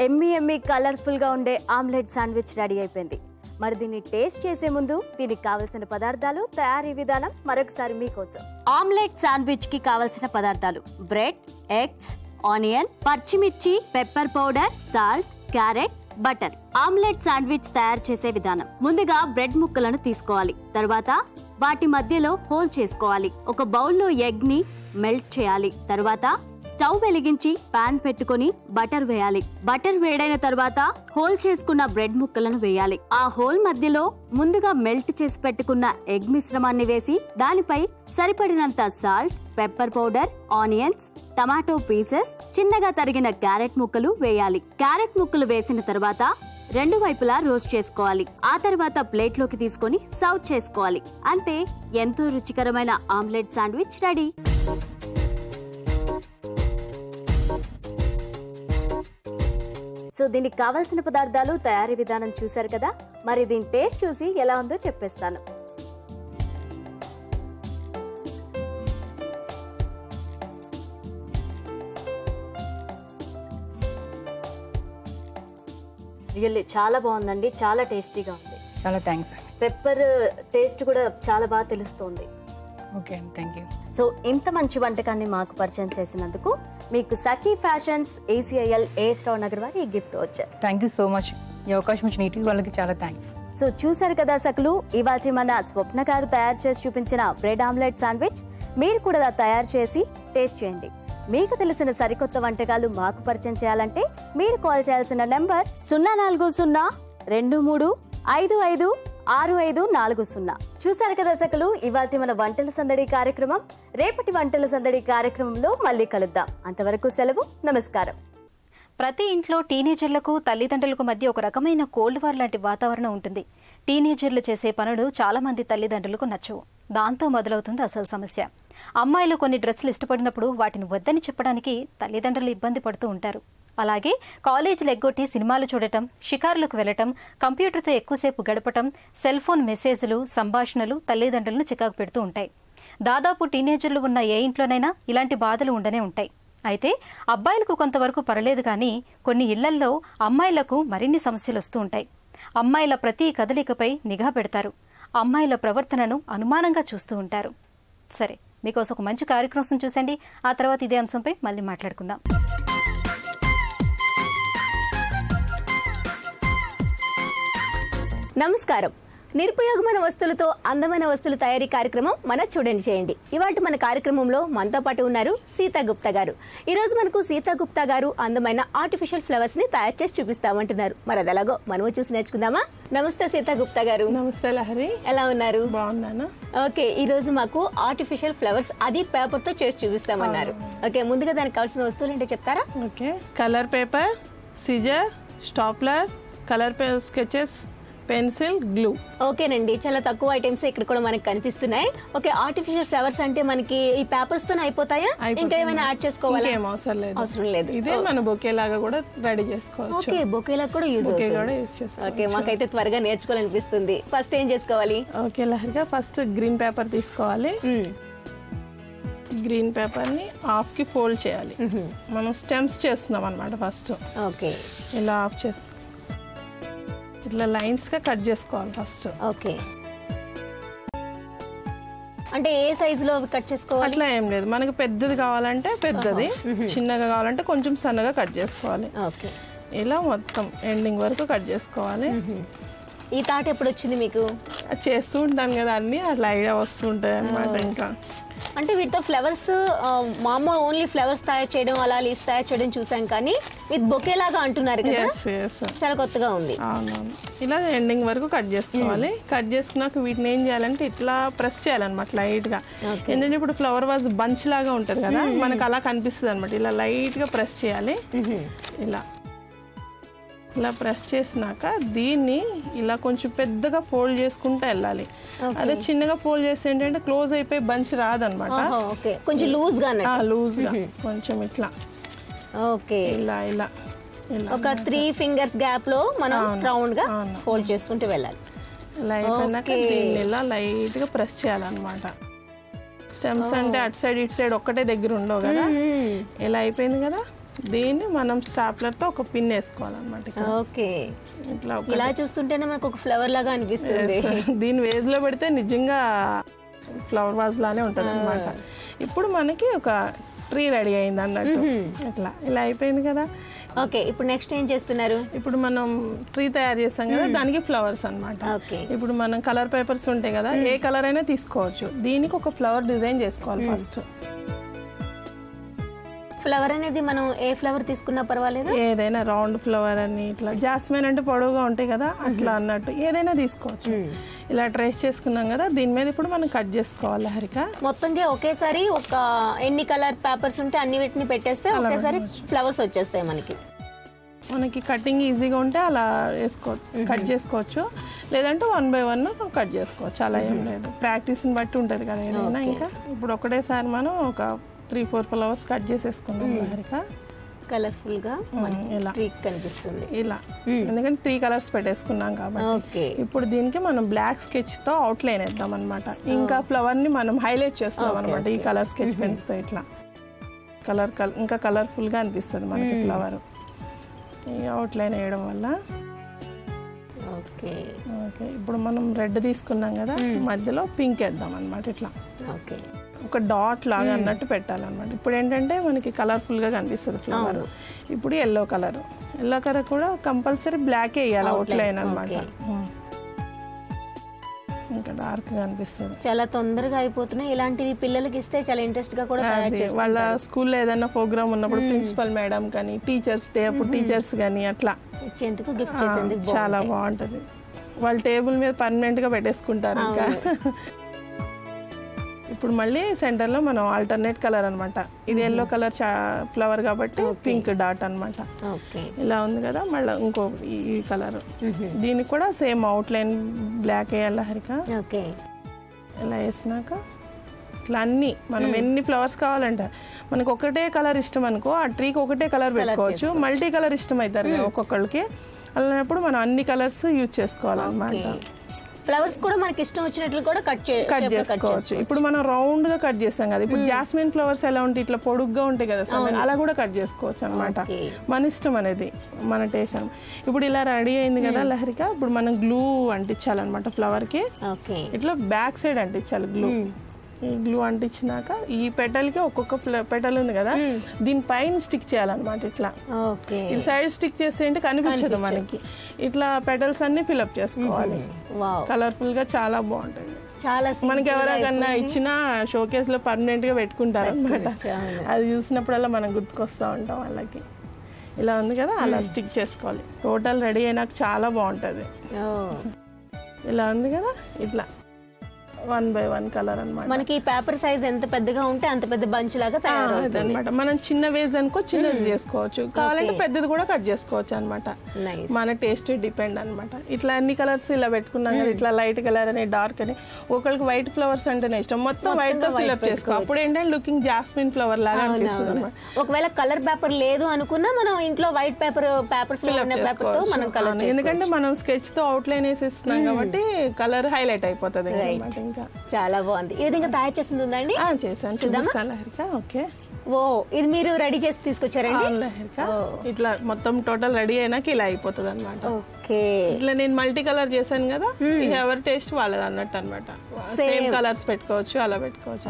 ఎమ్మి కలర్ఫుల్గా ఉండే ఆమ్లెట్ శాండ్విచ్ రెడీ అయిపోయింది. మరి దీన్ని టేస్ట్ చేసే ముందు దీనికి కావలసిన పదార్థాలు, తయారీ విధానం మరొకసారి మీకోసం. ఆమ్లెట్ శాండ్విచ్ కి కావలసిన పదార్థాలు: బ్రెడ్, ఎగ్స్, ఆనియన్, పచ్చిమిర్చి, pepper powder, salt, carrot, butter. Omelette sandwich తయారు చేసే విధానం: ముందుగా బ్రెడ్ ముక్కలను తీసుకోవాలి. తర్వాత వాటి మధ్యలో హోల్ చేసుకోవాలి. ఒక బౌల్లో ఎగ్ ని మెల్ట్ చేయాలి. తర్వాత స్టవ్ వెలిగించి పాన్ పెట్టుకొని బటర్ వేయాలి. బటర్ వేడైన తర్వాత హోల్ చేసుకున్న బ్రెడ్ ముక్కలను వేయాలి. ఆ హోల్ మధ్యలో ముందుగా మెల్ట్ చేసి పెట్టుకున్న ఎగ్ మిశ్రమాన్ని వేసి దానిపై సరిపడినంత salt, pepper powder, onions, tomato pieces, చిన్నగా తరిగిన క్యారెట్ ముక్కలు వేయాలి. క్యారెట్ ముక్కలు వేసిన తర్వాత రెండు వైపులా రోస్ట్ చేసుకోవాలి. ఆ తర్వాత ప్లేట్ లోకి తీసుకొని సర్వ్ చేసుకోవాలి. అంతే, ఎంతో రుచికరమైన ఆమ్లెట్ శాండ్విచ్ రెడీ. సో దీనికి కావాల్సిన పదార్థాలు, తయారీ విధానం చూశారు కదా. మరి దీని టేస్ట్ చూసి ఎలా ఉందో చెప్పేస్తాను. రియల్లీ చాలా బాగుందండి, చాలా టేస్టీగా ఉంది. చాలా థ్యాంక్స్ అండి. పెప్పర్ టేస్ట్ కూడా చాలా బాగా తెలుస్తుంది. ఓకే అండి, థ్యాంక్ యూ. సో ఇంత మంచి వంటకాన్ని మాకు పరిచయం చేసినందుకు మీకు సఖీ ఫ్యాషన్స్ ACIL AS రావు నగర్ వారి ఈ గిఫ్ట్ వచ్చారు. Thank you so much. ఈ అవకాశం ఇచ్చిన ఈటీవీ వాళ్ళకి చాలా థ్యాంక్స్. సో చూసారు కదా సకులు, ఇవాళ మన స్వప్న గారు తయారు చేసి చూపించిన బ్రెడ్ ఆమ్లెట్ శాండ్విచ్ మీరు కూడా తయారు చేసి టేస్ట్ చేయండి. మీకు తెలిసిన సరికొత్త వంటకాలు మాకు పరిచయం చేయాలంటే మీరు కాల్ చేయాల్సిన నెంబర్ 04023556540. చూసారు కదా సకులు, ఇవాళ మన వంటల సందడి కార్యక్రమం. రేపటి వంటల సందడి కార్యక్రమంలో మళ్ళీ కలుద్దాం. అంతవరకు సెలవు, నమస్కారం. ప్రతి ఇంట్లో టీనేజర్లకు తల్లిదండ్రులకు మధ్య ఒక రకమైన కోల్డ్ వార్ లాంటి వాతావరణం ఉంటుంది. టీనేజర్లు చేసే పనులు చాలా మంది తల్లిదండ్రులకు నచ్చవు. దాంతో మొదలవుతుంది అసలు సమస్య. అమ్మాయిలు కొన్ని డ్రెస్సులు ఇష్టపడినప్పుడు వాటిని వద్దని చెప్పడానికి తల్లిదండ్రులు ఇబ్బంది పడుతూ ఉంటారు. అలాగే కాలేజీలు ఎగ్గొట్టి సినిమాలు చూడటం, షికారులకు వెళ్లటం, కంప్యూటర్తో ఎక్కువసేపు గడపటం, సెల్ ఫోన్ మెసేజ్లు, సంభాషణలు తల్లిదండ్రులను చికాకు పెడుతూ ఉంటాయి. దాదాపు టీనేజర్లు ఉన్న ఏ ఇంట్లోనైనా ఇలాంటి బాధలు ఉండనే ఉంటాయి. అయితే అబ్బాయిలకు కొంతవరకు పర్లేదు, కానీ కొన్ని ఇళ్లల్లో అమ్మాయిలకు మరిన్ని సమస్యలు వస్తూ ఉంటాయి. అమ్మాయిల ప్రతి కదలికపై నిఘా పెడతారు. అమ్మాయిల ప్రవర్తనను అనుమానంగా చూస్తూ ఉంటారు. సరే, మీకోసం ఒక మంచి కార్యక్రమం చూసండి. ఆ తర్వాత ఇదే అంశంపై మళ్ళీ మాట్లాడుకుందాం. నమస్కారం. నిరుపయోగమైన వస్తువులతో అందమైన వస్తువుల తయారీ కార్యక్రమం మన చూడండి చేయండి. ఇవాళ మన కార్యక్రమంలో మనతో పాటు ఉన్నారు సీతా గుప్తా గారు. ఈ రోజు మనకు సీతా గుప్తా గారు అందమైన ఆర్టిఫిషియల్ ఫ్లవర్స్ ని తయారు చేసి చూపిస్తామంటున్నారు. మరి అది ఎలాగో మనము చూసి నేర్చుకుందామా? నమస్తే సీతా గుప్తా గారు. నమస్తే లహరి, ఎలా ఉన్నారు? బాగున్నాను. ఓకే, ఈ రోజు మాకు ఆర్టిఫిషియల్ ఫ్లవర్స్ అది పేపర్ తో చేసి చూపిస్తామన్నారు. ఓకే, ముందుగా దానికి కావాల్సిన వస్తువులు ఏంటో చెప్తారా? Okay, colour paper, scissor, stapler, colour sketches, pencil, glue. ఓకేనండి, చాలా తక్కువ ఐటమ్స్ ఇక్కడ కూడా మనకి కనిపిస్తున్నాయి. ఓకే, ఆర్టిఫిషియల్ ఫ్లవర్స్ అంటే మనకి ఈ పేపర్స్ తో అయిపోతాయా? ఇంకా ఏమైనా యాడ్ చేసుకోవాలా? అవసరం లేదు. ఇదే మన బొకే లాగా కూడా రెడీ చేసుకోవచ్చు. ఓకే, బొకే లాగా కూడా యూజ్ అవుతుంది. ఓకే, మాకైతే త్వరగా నేర్చుకోవాలనిపిస్తుంది. ఫస్ట్ ఏం చేసుకోవాలి? ఓకే లహరిగా, ఫస్ట్ గ్రీన్ పేపర్ తీసుకోవాలి. గ్రీన్ పేపర్ ని హాఫ్ కి ఫోల్డ్ చేయాలి. మనం స్టెమ్స్ చేస్తున్నాం అన్నమాట. ఫస్ట్ ఓకే, ఇలా ఆఫ్ చేసుకో, ఇట్లా లైన్స్ గా కట్ చేసుకోవాలి ఫస్ట్. ఓకే, అంటే ఏ సైజ్ లో కట్ చేసుకోవాలి? అట్లా ఏం లేదు, మనకి పెద్దది కావాలంటే పెద్దది, చిన్నగా కావాలంటే కొంచెం సన్నగా కట్ చేసుకోవాలి. ఓకే, ఇలా మొత్తం ఎండింగ్ వరకు కట్ చేసుకోవాలి. ఈ థాట్ ఎప్పుడు వచ్చింది మీకు? చేస్తూ ఉంటాను కదా అన్ని, అట్లా ఐడియా వస్తుంటాయి అన్నమాట. ఇంకా అంటే వీటితో ఫ్లవర్స్ మామూలు ఓన్లీ ఫ్లవర్స్ తయారు చేయడం, అలా లీవ్స్ తయారు చేయడం చూసాం, కానీ విత్ బొకే లాగా అంటున్నారు కదా, చాలా కొత్తగా ఉంది. అవునవును. ఇలా ఎండింగ్ వరకు కట్ చేసుకోవాలి. కట్ చేసుకున్నాక వీటిని ఏం చేయాలంటే ఇట్లా ప్రెస్ చేయాలన్నమాట లైట్ గా. ఏంటంటే ఇప్పుడు ఫ్లవర్ వాజ్ బంచ్ లాగా ఉంటది కదా, మనకు అలా కనిపిస్తుంది అనమాట. ఇలా లైట్ గా ప్రెస్ చేయాలి. ఇలా ప్రెస్ చేసినాక దీన్ని ఇలా కొంచెం పెద్దగా ఫోల్డ్ చేసుకుంటూ వెళ్ళాలి. అదే చిన్నగా ఫోల్డ్ చేస్తే ఏంటంటే క్లోజ్ అయిపోయి బంచ్ రాదనమాట. కొంచెం లూజ్ గా కొంచెం ఇట్లా ఓకే ఇలా ఇలా ఒక 3 ఫింగర్స్ గ్యాప్ లో మనం రౌండ్ గా ఫోల్డ్ చేసుకుంటూ వెళ్ళాలి. ఇలా అయిపోయినాక దీన్ని ఇలా లైట్ గా ప్రెస్ చేయాలన్నమాట. స్టెమ్స్ అంటే అటు సైడ్ ఇటు సైడ్ ఒక్కటే దగ్గర ఉండవు కదా. ఇలా అయిపోయింది కదా, దీన్ని మనం స్టాప్లర్ తో ఒక పిన్ వేసుకోవాలన్నమాట. ఓకే, ఇలా చూస్తుంటేనే మనకు ఒక ఫ్లవర్ లాగా అనిపిస్తుంది. దీన్ని వేజ్ లో పెడితే నిజంగా ఫ్లవర్ వాజ్ లానే ఉంటది అనమాట. ఇప్పుడు మనకి ఒక ట్రీ రెడీ అయింది అన్నట్టు. ఇట్లా ఇలా అయిపోయింది కదా. ఓకే, ఇప్పుడు నెక్స్ట్ ఏం చేస్తున్నారు? ఇప్పుడు మనం ట్రీ తయారు చేస్తాం కదా, దానికి ఫ్లవర్స్ అన్నమాట. ఇప్పుడు మనం కలర్ పేపర్స్ ఉంటాయి కదా, ఏ కలర్ అయినా తీసుకోవచ్చు. దీనికి ఒక ఫ్లవర్ డిజైన్ చేసుకోవాలి ఫస్ట్. ఫ్లవర్ అనేది మనం ఏ ఫ్లవర్ తీసుకున్నా పర్వాలేదు, ఏదైనా రౌండ్ ఫ్లవర్ అని, ఇట్లా జాస్మిన్ అంటే పొడవుగా ఉంటాయి కదా అట్లా అన్నట్టు ఏదైనా తీసుకోవచ్చు. ఇలా ట్రేస్ చేసుకున్నాం కదా, దీని మీద ఇప్పుడు మనం కట్ చేసుకోవాలి హరిక. మొత్తంగా ఒకేసారి ఒక ఎన్ని కలర్ పేపర్స్ ఉంటే అన్ని వీటిని పెట్టేస్తే ఒకేసారి ఫ్లవర్స్ వచ్చేస్తాయి మనకి కటింగ్ ఈజీగా ఉంటే అలా కట్ చేసుకోవచ్చు, లేదంటే 1 by 1 కట్ చేసుకోవచ్చు. అలా ఏం లేదు, ప్రాక్టీస్ని బట్టి ఉంటుంది కదా ఏదైనా. ఇంకా ఇప్పుడు ఒకటేసారి మనం ఒక 3-4 ఫ్లవర్స్ కట్ చేసేసుకున్నాం హరిక. కలర్ఫుల్ గా ఇలా కనిపిస్తుంది ఇలా, ఎందుకంటే 3 కలర్స్ పెట్టేసుకున్నాం కాబట్టి. ఇప్పుడు దీనికి మనం బ్లాక్ స్కెచ్ తో అవుట్ లైన్ వేద్దాం అనమాట. ఇంకా ఫ్లవర్ ని మనం హైలైట్ చేస్తాం అనమాట ఈ కలర్ స్కెచ్ పెన్స్ తో. ఇట్లా ఇంకా కలర్ఫుల్ గా అనిపిస్తుంది మనకి ఫ్లవర్ ఈ అవుట్ లైన్ వేయడం వల్ల. ఓకే, ఇప్పుడు మనం రెడ్ తీసుకున్నాం కదా, మధ్యలో పింక్ వేద్దాం అనమాట. ఇట్లా ఒక డాట్ లాగా అన్నట్టు పెట్టాలన్నమాట. ఇప్పుడు ఏంటంటే మనకి కలర్ఫుల్ గా కనిపిస్తుంది ఫ్లవర్. ఇప్పుడు ఎల్లో కలర్ కూడా కంపల్సరీ బ్లాక్ వేయాలి అవుట్ లైన్ అనమాట. ఇంకా డార్క్ గా అనిపిస్తుంది. చాలా తొందరగా అయిపోతున్నాయి. ఇలాంటివి పిల్లలకి ఇస్తే చాలా ఇంట్రెస్ట్ గా కూడా వాళ్ళ స్కూల్లో ఏదైనా ప్రోగ్రామ్ ఉన్నప్పుడు ప్రిన్సిపల్ మేడం కానీ, టీచర్స్ డే అప్పుడు టీచర్స్ కానీ అట్లా ఇచ్చేందుకు, గిఫ్ట్ చేసేందుకు చాలా బాగుంటది. వాళ్ళ టేబుల్ మీద పర్మనెంట్ గా పెట్టేసుకుంటారు. ఇంకా ఇప్పుడు మళ్ళీ సెంటర్ లో మనం ఆల్టర్నేట్ కలర్ అనమాట. ఇది ఎల్లో కలర్ ఫ్లవర్ కాబట్టి పింక్ డాట్ అనమాట. ఇలా ఉంది కదా, మళ్ళీ ఇంకో ఈ కలర్. దీనికి కూడా సేమ్ అవుట్ లైన్ బ్లాక్ వేయాలి హరిక. ఇలా వేసినాక ఇట్లా అన్ని మనం ఎన్ని ఫ్లవర్స్ కావాలంటే, మనకు ఒకటే కలర్ ఇష్టం అనుకో, ఆ ట్రీకి ఒకటే కలర్ పెట్టుకోవచ్చు. మల్టీ కలర్ ఇష్టం అవుతారు కదా ఒక్కొక్కరికి, అలాంటప్పుడు మనం అన్ని కలర్స్ యూజ్ చేసుకోవాలన్నమాట. ఫ్లవర్స్ కూడా మనకి ఇష్టం వచ్చినట్లు కూడా కట్ చేసుకోవచ్చు. ఇప్పుడు మనం రౌండ్ గా కట్ చేస్తాం కదా, ఇప్పుడు జాస్మిన్ ఫ్లవర్స్ ఎలా ఉంటాయి, ఇట్లా పొడుగ్గా ఉంటాయి కదా, అలా కూడా కట్ చేసుకోవచ్చు అనమాట. మన ఇష్టం అనేది, మన టేస్ట్. ఇప్పుడు ఇలా రెడీ అయింది కదా లహరిక, ఇప్పుడు మనం గ్లూ అంటించాలన్నమాట ఫ్లవర్ కి. ఇట్లా బ్యాక్ సైడ్ అంటించాలి గ్లూ. ఈ గ్లూ అంటించినాక ఈ పెటల్కి ఒక్కొక్క పెటల్ ఉంది కదా, దీనిపైన స్టిక్ చేయాలన్నమాట. ఇట్లా ఈ సైడ్ స్టిక్ చేస్తే ఏంటి కనిపించదు మనకి. ఇట్లా పెటల్స్ అన్ని ఫిల్అప్ చేసుకోవాలి. కలర్ఫుల్ గా చాలా బాగుంటుంది. మనకి ఎవరికన్నా ఇచ్చినా షోకేస్ లో పర్మనెంట్ గా పెట్టుకుంటారు అనమాట. అది చూసినప్పుడల్లా మనం గుర్తుకొస్తా ఉంటాం వాళ్ళకి. ఇలా ఉంది కదా, అలా స్టిక్ చేసుకోవాలి. టోటల్ రెడీ అయినాక చాలా బాగుంటది. ఇలా ఉంది కదా, ఇట్లా 1 by 1 కలర్ అనమాట. మనకి పేపర్ సైజ్ ఎంత పెద్దగా ఉంటే అంత పెద్ద బంచ్ లాగా తయారవుతుంది అనమాట. మనం చిన్న వేజ్ అనుకో చిన్నది చేసుకోవచ్చు, కావాలంటే పెద్దది కూడా కట్ చేసుకోవచ్చు అనమాట. మన టేస్ట్ డిపెండ్ అనమాట. ఇట్లా అన్ని కలర్స్ ఇలా పెట్టుకున్నాం కదా, ఇట్లా లైట్ కలర్ అని, డార్క్ అని. ఒకరికి వైట్ ఫ్లవర్స్ అంటేనే ఇష్టం, మొత్తం వైట్ తో ఫిల్అప్ చేసుకో. అప్పుడు ఏంటంటే లుకింగ్ జాస్మిన్ ఫ్లవర్ లాగా అనిపిస్తుంది అనమాట. ఒకవేళ కలర్ పేపర్ లేదు అనుకున్నా మనం ఇంట్లో వైట్ పేపర్స్ మనం కలర్, ఎందుకంటే మనం స్కెచ్ తో అవుట్ లైన్ వేసేస్తున్నాం కాబట్టి కలర్ హైలైట్ అయిపోతుంది. చాలా బాగుంది. ఈ విధంగా తయారు చేసింది ఉందండి, చేసాను చూద్దామా? ఓకే, ఓ ఇది మీరు రెడీ చేసి తీసుకొచ్చారండి. ఇట్లా మొత్తం టోటల్ రెడీ అయినాక ఇలా అయిపోతుంది అనమాట. ఇట్లా నేను మల్టీ కలర్ చేశాను కదా, ఎవరి టేస్ట్ వాళ్ళది అన్నట్టు అనమాట. సేమ్ కలర్స్ పెట్టుకోవచ్చు, అలా పెట్టుకోవచ్చు.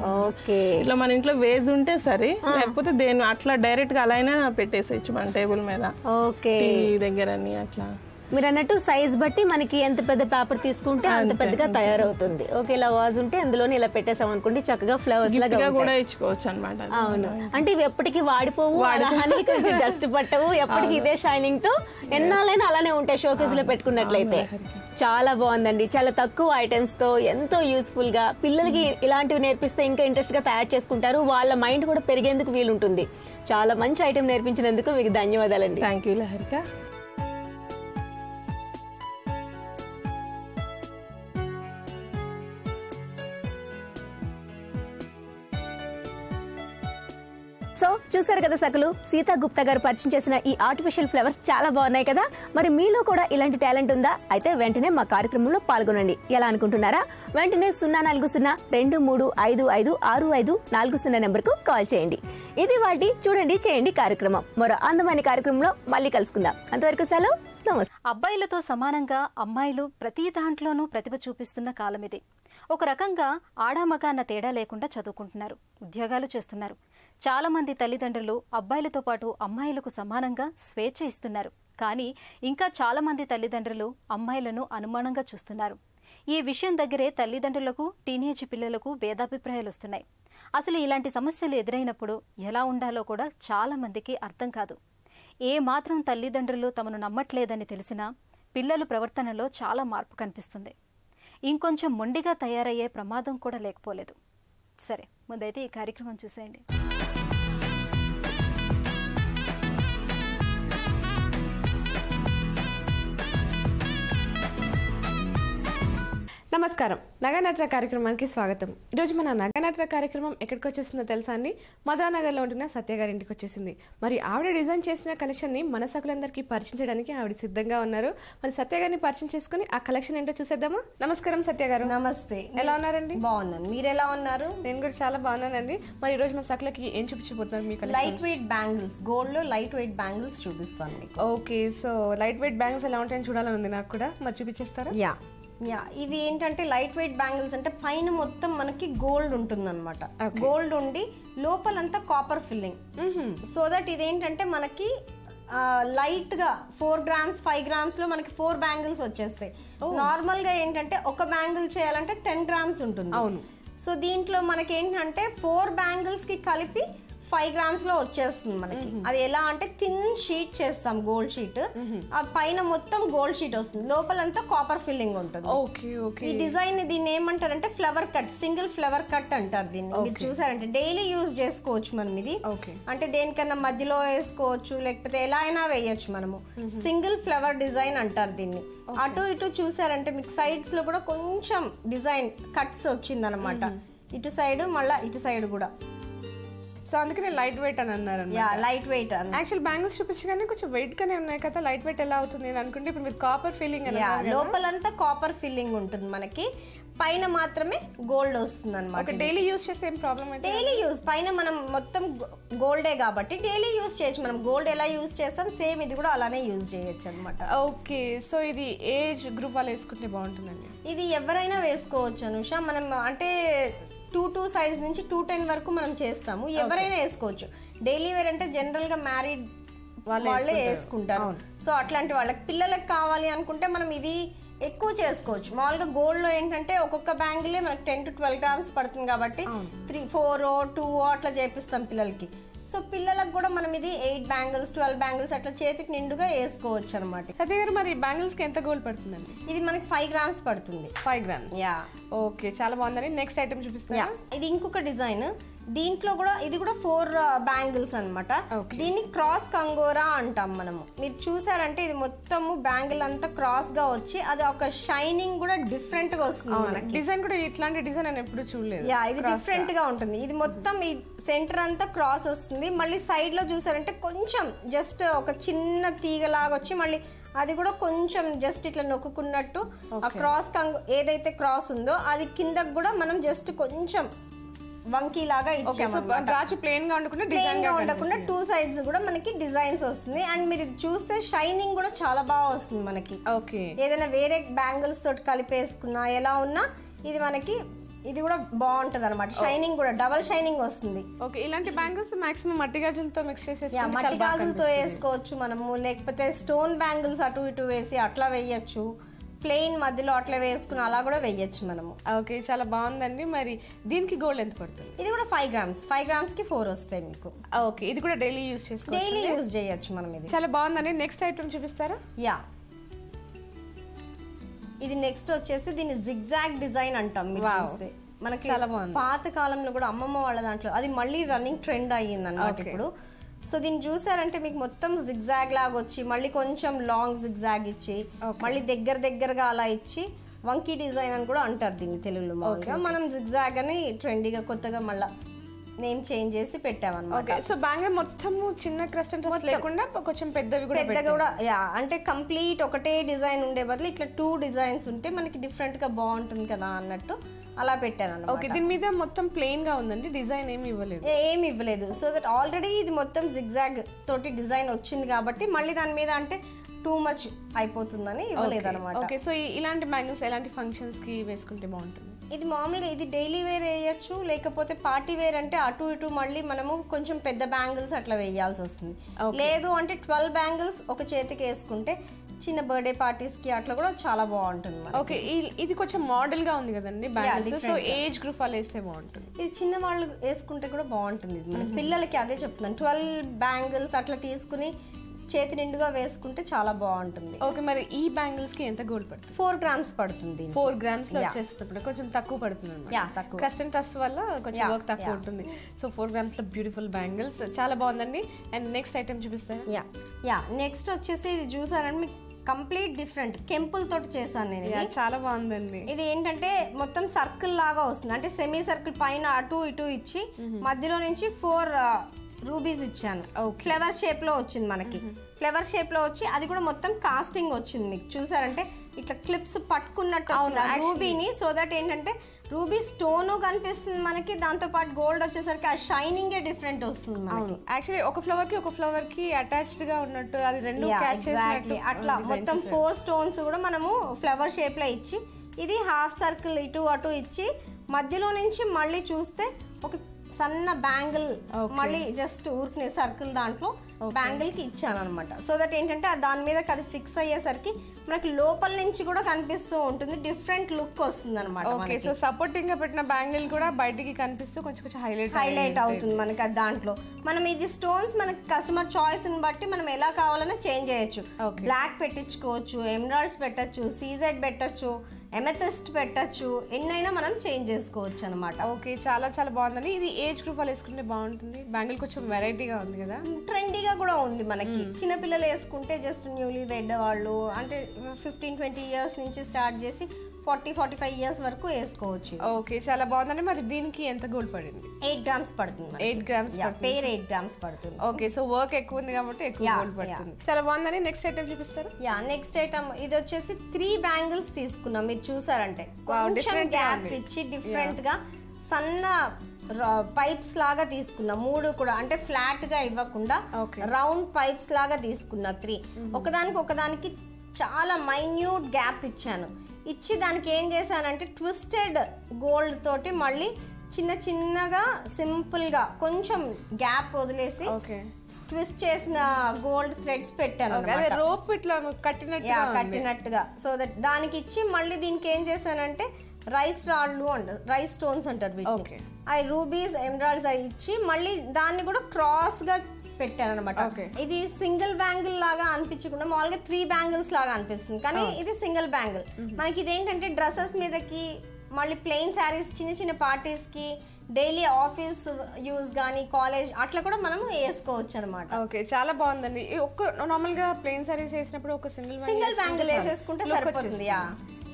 ఇట్లా మన ఇంట్లో వేజ్ ఉంటే సరే, లేకపోతే దేని అట్లా డైరెక్ట్ గా అలా అయినా పెట్టేసేయచ్చు మన టేబుల్ మీద, టీవీ దగ్గర అని అట్లా. మీరు అన్నట్టు సైజ్ బట్టి మనకి ఎంత పెద్ద పేపర్ తీసుకుంటే అంత పెద్దగా తయారవుతుంది. ఓకే, ఇలా వాజ్ ఉంటే అందులోనే ఇలా పెట్టేసాం అనుకోండి, చక్కగా ఫ్లవర్స్ లాగా కూడా ఇచ్చుకోవచ్చు అనమాట. అవును, అంటే ఇవి ఎప్పటికీ వాడిపోవు, కొంచెం డస్ట్ పట్టవు, ఎప్పటికీ ఇదే షైనింగ్ తో ఎన్నాళ్ళైనా అలానే ఉంటాయి షోకేస్ లో పెట్టుకున్నట్లయితే. చాలా బాగుందండి, చాలా తక్కువ ఐటమ్స్ తో ఎంతో యూస్ఫుల్ గా పిల్లలకి ఇలాంటివి నేర్పిస్తే ఇంకా ఇంట్రెస్ట్ గా తయారు చేసుకుంటారు, వాళ్ళ మైండ్ కూడా పెరిగేందుకు వీలుంటుంది. చాలా మంచి ఐటమ్ నేర్పించినందుకు మీకు ధన్యవాదాలండి. Thank you Laharika. సో చూసారు కదా సకలు, సీతా గుప్తా గారు పరిచయం చేసిన ఈ ఆర్టిఫిషియల్ ఫ్లవర్స్ చాలా బాగున్నాయి కదా. మరి మీలో కూడా ఇలాంటి టాలెంట్ ఉందా? అయితే వెంటనే మా కార్యక్రమంలో పాల్గొనండి. ఎలా అనుకుంటున్నారా? వెంటనే 040-2355654 నెంబర్కు కాల్ చేయండి. ఇది వాటి చూడండి చేయండి కార్యక్రమం. మరో అందమైన కార్యక్రమంలో మళ్ళీ కలుసుకుందాం. అంతవరకు సెలవు, నమస్తే. అబ్బాయిలతో సమానంగా అమ్మాయిలు ప్రతి దాంట్లోనూ ప్రతిభ చూపిస్తున్న కాలం ఇది. ఒక రకంగా ఆడామగ అన్న తేడా లేకుండా చదువుకుంటున్నారు, ఉద్యోగాలు చేస్తున్నారు. చాలా మంది తల్లిదండ్రులు అబ్బాయిలతో పాటు అమ్మాయిలకు సమానంగా స్వేచ్ఛ ఇస్తున్నారు. కానీ ఇంకా చాలా మంది తల్లిదండ్రులు అమ్మాయిలను అనుమానంగా చూస్తున్నారు. ఈ విషయం దగ్గరే తల్లిదండ్రులకు, టీనేజ్ పిల్లలకు భేదాభిప్రాయాలు వస్తున్నాయి. అసలు ఇలాంటి సమస్యలు ఎదురైనప్పుడు ఎలా ఉండాలో కూడా చాలా మందికి అర్థం కాదు. ఏ మాత్రం తల్లిదండ్రులు తమను నమ్మట్లేదని తెలిసినా పిల్లల ప్రవర్తనలో చాలా మార్పు కనిపిస్తుంది. ఇంకొంచెం మొండిగా తయారయ్యే ప్రమాదం కూడా లేకపోలేదు. సరే, ముందైతే ఈ కార్యక్రమం చూసేయండి. నమస్కారం, నగనట్ర కార్యక్రమానికి స్వాగతం. ఈరోజు మన నగనట్ర కార్యక్రమం ఎక్కడికి వచ్చేసిందో తెలుసా అండి? మధురానగర్లో ఉంటున్న సత్య గారి ఇంటికి వచ్చేసింది. మరి ఆవిడ డిజైన్ చేసిన కలెక్షన్ని మన సకులందరికీ పరిచయించడానికి ఆవిడ సిద్ధంగా ఉన్నారు. మరి సత్య గారిని పరిచయం చేసుకుని ఆ కలెక్షన్ ఏంటో చూసేద్దామా? నమస్కారం సత్య గారు. నమస్తే, ఎలా ఉన్నారండి? బాగున్నాను, మీరు ఎలా ఉన్నారు? నేను కూడా చాలా బాగున్నానండి. మరి ఈ రోజు మన సకులకి ఏం చూపించబోతున్నారు? మీకు లైట్ వెయిట్ బ్యాంగిల్స్, గోల్డ్ లో లైట్ వెయిట్ బ్యాంగిల్స్ చూపిస్తాను మీకు. Okay, so light weight bangles ఎలా ఉంటాయని చూడాలని ఉంది నాకు కూడా. మరి చూపించేస్తారా? యా, ఇవి ఏంటంటే లైట్ వెయిట్ బ్యాంగిల్స్ అంటే పైన మొత్తం మనకి గోల్డ్ ఉంటుంది అనమాట. గోల్డ్ ఉండి లోపలంతా కాపర్ ఫిల్లింగ్. సో దట్ ఇదేంటంటే మనకి లైట్ గా 4 grams 5 grams లో మనకి 4 బ్యాంగిల్స్ వచ్చేస్తాయి. నార్మల్ గా ఏంటంటే ఒక బ్యాంగిల్ చేయాలంటే 10 grams ఉంటుంది. అవును. సో దీంట్లో మనకి ఏంటంటే 4 బ్యాంగిల్స్ కి కలిపి 5 grams లో వచ్చేస్తుంది మనకి. అది ఎలా అంటే థిన్ షీట్ చేస్తాం, గోల్డ్ షీట్. ఆ పైన మొత్తం గోల్డ్ షీట్ వస్తుంది, లోపలంతా కాపర్ ఫిల్లింగ్ ఉంటుంది. ఈ డిజైన్ దీన్ని ఏమంటారంటే flower cut, single flower cut అంటారు దీన్ని. మీరు చూసారంటే డైలీ యూజ్ చేసుకోవచ్చు మనం ఇది. అంటే దేనికన్నా మధ్యలో వేసుకోవచ్చు, లేకపోతే ఎలా అయినా వేయచ్చు మనము. సింగిల్ ఫ్లవర్ డిజైన్ అంటారు దీన్ని. అటు ఇటు చూసారంటే మీకు సైడ్స్ లో కూడా కొంచెం డిజైన్ కట్స్ వచ్చింది అనమాట. ఇటు సైడ్ మళ్ళా ఇటు సైడ్ కూడా. సో అందుకనే లైట్ వెయిట్ అని అన్నారు. లైట్ వెయిట్ యాక్చువల్ బ్యాంగిల్స్ చూపించగానే కొంచెం వెయిట్ గానే ఉన్నాయి కదా, లైట్ వెయిట్ ఎలా అవుతుంది అని అనుకుంటే ఇప్పుడు మీరు కాపర్ ఫిల్లింగ్ లోపలంతా కాపర్ ఫిల్లింగ్ ఉంటుంది మనకి, పైన మాత్రమే గోల్డ్ వస్తుంది అనమాట. డైలీ యూజ్ చేస్తే ఏం ప్రాబ్లం? డైలీ యూజ్ పైన మనం మొత్తం గోల్డే కాబట్టి డైలీ యూజ్ చేయొచ్చు. మనం గోల్డ్ ఎలా యూజ్ చేస్తాం సేమ్ ఇది కూడా అలానే యూజ్ చేయొచ్చు అనమాట. ఓకే, సో ఇది ఏజ్ గ్రూప్ వాళ్ళు వేసుకుంటే బాగుంటుందండి? ఇది ఎవరైనా వేసుకోవచ్చు అనుష. మనం అంటే 2 సైజ్ నుంచి 210 వరకు మనం చేస్తాము, ఎవరైనా వేసుకోవచ్చు. డైలీ వేర్ అంటే జనరల్ గా మ్యారీడ్ వాళ్ళే వేసుకుంటారు. సో అట్లాంటి వాళ్ళకి పిల్లలకు కావాలి అనుకుంటే మనం ఇది ఎక్కువ చేసుకోవచ్చు. మామూలుగా గోల్డ్ లో ఏంటంటే ఒక్కొక్క బ్యాంగిలే మనకి 10 to 12 grams పడుతుంది కాబట్టి 3, 4, 2 అట్లా చేపిస్తాం పిల్లలకి. సో పిల్లలకు కూడా మనం ఇది 8 బ్యాంగిల్స్ 12 బ్యాంగిల్స్ అట్లా చేతికి నిండుగా వేసుకోవచ్చు అనమాట. సత్య గారు, మరి బ్యాంగిల్స్ కి ఎంత గోల్డ్ పడుతుందండి? ఇది మనకి 5 grams పడుతుంది. 5 grams. యా, ఓకే, చాలా బాగుందండి. నెక్స్ట్ ఐటమ్ చూపిస్తారా? ఇది ఇంకొక డిజైన్. దీంట్లో కూడా ఇది కూడా 4 బ్యాంగిల్స్ అనమాట. దీన్ని క్రాస్ కంగోరా అంటాం మనము. మీరు చూసారంటే ఇది మొత్తము బ్యాంగిల్ అంతా క్రాస్ గా వచ్చి అది ఒక షైనింగ్ కూడా డిఫరెంట్ గా వస్తుంది మనకి. డిజైన్ కూడా ఇట్లాంటి డిజైన్ నేను ఎప్పుడు చూడలేదు. ఇది డిఫరెంట్ గా ఉంటుంది. ఇది మొత్తం ఈ సెంటర్ అంతా క్రాస్ వస్తుంది, మళ్ళీ సైడ్ లో చూసారంటే కొంచెం జస్ట్ ఒక చిన్న తీగలాగా వచ్చి మళ్ళీ అది కూడా కొంచెం జస్ట్ ఇట్లా నొక్కున్నట్టు ఆ క్రాస్ ఏదైతే క్రాస్ ఉందో అది కిందకు కూడా మనం జస్ట్ కొంచెం వంకీ లాగా ఇచ్చాము. ప్లెయిన్ గా ఉండకుండా 2 sides కూడా మనకి డిజైన్స్ వస్తుంది. అండ్ మీరు చూస్తే షైనింగ్ కూడా చాలా బాగా వస్తుంది మనకి. ఓకే, ఏదైనా వేరే బ్యాంగిల్స్ తోటి కలిపేసుకున్నా ఎలా ఉన్నా ఇది మనకి ఇది కూడా బాగుంటది అనమాట. షైనింగ్ కూడా డబల్ షైనింగ్ వస్తుంది. ఓకే, ఇలాంటి బ్యాంగిల్స్ మాక్సిమం మట్టి గాజులతో మిక్స్ చేసేసి మట్టి గాజులతో వేసుకోవచ్చు మనము, లేకపోతే స్టోన్ బ్యాంగిల్స్ అటు ఇటు వేసి అట్లా వేయచ్చు, ప్లెయిన్ మధ్యలో అట్లా వేసుకుని అలా కూడా వేయచ్చు మనము. ఓకే, చాలా బాగుందండి. మరి దీనికి గోల్డ్ ఎంత పడుతుంది? ఇది కూడా 5 grams, 5 grams కి 4 వస్తాయి మీకు. ఓకే, ఇది కూడా డైలీ యూజ్ చేసుకోవచ్చు, డైలీ యూజ్ చేయొచ్చు మనం. ఇది చాలా బాగుందండి. నెక్స్ట్ ఐటమ్ చూపిస్తారా? యా, ఇది నెక్స్ట్ వచ్చేసి దీన్ని జిగ్జాగ్ డిజైన్ అంటాం. మీరు చూస్తే మనకి పాత కాలంలో కూడా అమ్మమ్మ వాళ్ళ దాంట్లో అది మళ్ళీ రన్నింగ్ ట్రెండ్ అయ్యింది అన్నమాట ఇప్పుడు. సో దీన్ని చూసారంటే మీకు మొత్తం జిగ్జాగ్ లాగా వచ్చి మళ్ళీ కొంచెం లాంగ్ జిగ్జాగ్ ఇచ్చి మళ్ళీ దగ్గరగా అలా ఇచ్చి వంకీ డిజైన్ అని కూడా అంటారు దీన్ని తెలుగులో. మామూలుగా మనం జిగ్జాగ్ అని ట్రెండీగా కొత్తగా మళ్ళీ నేమ్ చేంజ్ చేసి పెట్టామన్నమాట. సో బ్యాంగిల్ మొత్తం చిన్న క్రస్ట్ లేకుండా కొంచెం పెద్దగా కూడా యా, అంటే కంప్లీట్ ఒకటే డిజైన్ ఉండే బదులు ఇట్లా 2 డిజైన్స్ ఉంటే మనకి డిఫరెంట్ గా బాగుంటుంది కదా అన్నట్టు అలా పెట్టాను. ఓకే, దీని మీద మొత్తం ప్లెయిన్ గా ఉందండి, డిజైన్ ఏమి ఇవ్వలేదు. సో దట్ ఆల్రెడీ ఇది మొత్తం జిగ్జాగ్ తోటి డిజైన్ వచ్చింది కాబట్టి మళ్ళీ దాని మీద అంటే టూ మచ్ అయిపోతుందని ఇవ్వలేదు అనమాట. ఓకే, సో ఇలాంటి బ్యాంగిల్స్ ఎలాంటి ఫంక్షన్స్ కి వేసుకుంటే బాగుంటుంది? ఇది మామూలుగా ఇది డైలీ వేర్ వేయచ్చు, లేకపోతే పార్టీ వేర్ అంటే అటు ఇటు మళ్ళీ మనము కొంచెం పెద్ద బ్యాంగిల్స్ అట్లా వేయాల్సి వస్తుంది. లేదు అంటే 12 బ్యాంగిల్స్ ఒక చేతికి వేసుకుంటే చిన్న బర్త్డే పార్టీస్ కి అట్లా కూడా చాలా బాగుంటుంది. ఓకే, ఇది కొంచెం మోడల్ గా ఉంది కదండి బ్యాంగిల్స్, సో ఏజ్ గ్రూప్ వాళ్ళు వేస్తే బాగుంటుంది. ఇది చిన్న వాళ్ళు వేసుకుంటే కూడా బాగుంటుంది. మన పిల్లలకి అదే చెప్తున్నాను, 12 బ్యాంగిల్స్ అట్లా తీసుకుని చేతి నిండుగా వేసుకుంటే చాలా బాగుంటుంది. ఓకే, మరి ఈ బ్యాంగిల్స్ కి ఎంత గోల్డ్ పడుతుంది? 4 grams పడుతుంది. 4 grams లో వచ్చేస్తుంది, కొంచెం తక్కువ పడుతుంది అన్నమాట. క్రస్ట్ అండ్ టఫ్స్ వల్ల కొంచెం వర్క్ తక్కువ ఉంటుంది. సో 4 grams లో బ్యూటిఫుల్ బ్యాంగిల్స్, చాలా బాగుందండి. అండ్ నెక్స్ట్ ఐటమ్ చూపిస్తారా? యా, నెక్స్ట్ వచ్చేసి ఇది చూసారంటే మీకు కంప్లీట్ డిఫరెంట్ కెంపుల్ తోటి చేశాను నేను. చాలా బాగుందండి. ఇది ఏంటంటే మొత్తం సర్కిల్ లాగా వస్తుంది, అంటే సెమీ సర్కిల్ పైన అటు ఇటు ఇచ్చి మధ్యలో నుంచి 4 రూబీస్ ఇచ్చాను. ఫ్లవర్ షేప్ లో వచ్చింది మనకి, ఫ్లవర్ షేప్ లో వచ్చి అది కూడా మొత్తం కాస్టింగ్ వచ్చింది. మీకు చూసారంటే ఇట్లా క్లిప్స్ పట్టుకున్నట్టు రూబీని. సో దట్ ఏంటంటే రూబీ స్టోన్ కనిపిస్తుంది మనకి, దాంతో పాటు గోల్డ్ వచ్చేసరికి ఆ షైనింగ్ డిఫరెంట్ వస్తుంది మనకి. యాక్చువల్లీ ఒక ఫ్లవర్ కి అటాచ్డ్ గా ఉన్నట్టు అది రెండు అట్లా మొత్తం 4 stones కూడా మనము ఫ్లవర్ షేప్ లో ఇచ్చి ఇది హాఫ్ సర్కిల్ ఇటు అటు ఇచ్చి మధ్యలో నుంచి మళ్ళీ చూస్తే ఒక సన్న బ్యాంగిల్ మళ్ళీ జస్ట్ ఊరికి సర్కిల్ దాంట్లో బ్యాంగిల్ కి ఇచ్చాను అనమాట. సో దట్ ఏంటంటే దాని మీద అది ఫిక్స్ అయ్యేసరికి మనకి లోపల నుంచి కూడా కనిపిస్తూ ఉంటుంది, డిఫరెంట్ లుక్ వస్తుంది అనమాట. ఓకే, సో సపోర్టింగ్ గా పెట్టిన బ్యాంగిల్ కూడా బయటికి కనిపిస్తూ కొంచెం హైలైట్ అవుతుంది మనకి. అది దాంట్లో మనం ఇది స్టోన్స్ మనకి కస్టమర్ చాయిస్ ని బట్టి మనం ఎలా కావాలన్నా చేంజ్ చేయొచ్చు. బ్లాక్ పెట్టించుకోవచ్చు, ఎమరాల్డ్స్ పెట్టచ్చు, సీజెడ్ పెట్టచ్చు, ఎమెథిస్ట్ పెట్టచ్చు, ఎన్నైనా మనం చేంజ్ చేసుకోవచ్చు అనమాట. ఓకే, చాలా చాలా బాగుందండి. ఇది ఏజ్ గ్రూప్ వాళ్ళు వేసుకుంటే బాగుంటుంది. బ్యాంగిల్ కొంచెం వెరైటీగా ఉంది కదా, ట్రెండీగా కూడా ఉంది మనకి. చిన్నపిల్లలు వేసుకుంటే జస్ట్ న్యూలీ వెడ్ వాళ్ళు అంటే 15-20 years నుంచి స్టార్ట్ చేసి 40-45 years వరకు వేసుకోవచ్చు. ఓకే, చాలా బాగుందండి. మరి దీనికి ఎంత గోల్డ్ పడింది? 8 grams పడుతుంది. 8 grams పేర్ 8 grams పడుతుంది. ఓకే, సో వర్క్ ఎక్కువ ఉంది కాబట్టి ఎక్కువ గోల్డ్ పడుతుంది. చాలా బాగుందండి. నెక్స్ట్ ఐటమ్ చూపిస్తారు? నెక్స్ట్ ఐటమ్ ఇది వచ్చేసి 3 బ్యాంగిల్స్ తీసుకున్నాం. మీరు చూసారంటే కొంచెం గ్యాప్ ఇచ్చి డిఫరెంట్ గా సన్న పైప్స్ లాగా తీసుకున్నా. 3 కూడా అంటే ఫ్లాట్ గా ఇవ్వకుండా రౌండ్ పైప్స్ లాగా తీసుకున్నా 3. ఒకదానికి చాలా మైన్యూట్ గ్యాప్ ఇచ్చాను. ఇచ్చి దానికి ఏం చేశానంటే ట్విస్టెడ్ గోల్డ్ తోటి మళ్ళీ చిన్నగా సింపుల్ గా కొంచెం గ్యాప్ వదిలేసి ట్విస్ట్ చేసిన గోల్డ్ థ్రెడ్స్ పెట్టాను, రోప్ ఇట్లా కట్టినట్టుగా. సో దట్ దానికి ఇచ్చి మళ్ళీ దీనికి ఏం చేశానంటే రైస్ రాళ్ళు అంటారు, రైస్ స్టోన్స్ అంటారు వీటిని, అవి రూబీస్ ఎమరాల్డ్స్ అవి ఇచ్చి మళ్ళీ దాన్ని కూడా క్రాస్ గా పెట్టాను అనమాట. ఇది సింగిల్ బ్యాంగిల్ లాగా అనిపించకుండా మామూలుగా 3 బ్యాంగిల్స్ లాగా అనిపిస్తుంది, కానీ ఇది సింగిల్ బ్యాంగిల్. మనకి ఇదేంటంటే డ్రెస్సెస్ మీదకి మళ్ళీ ప్లెయిన్ శారీస్ చిన్న పార్టీస్ కి డైలీ ఆఫీస్ యూజ్ గానీ కాలేజ్ అట్లా కూడా మనం వేసుకోవచ్చు అనమాట. ఓకే, చాలా బాగుందండి. నార్మల్ గా ప్లెయిన్ శారీస్ వేసినప్పుడు ఒక సింగిల్ బ్యాంగిల్ వేసేసుకుంటే సరిపోతుంది.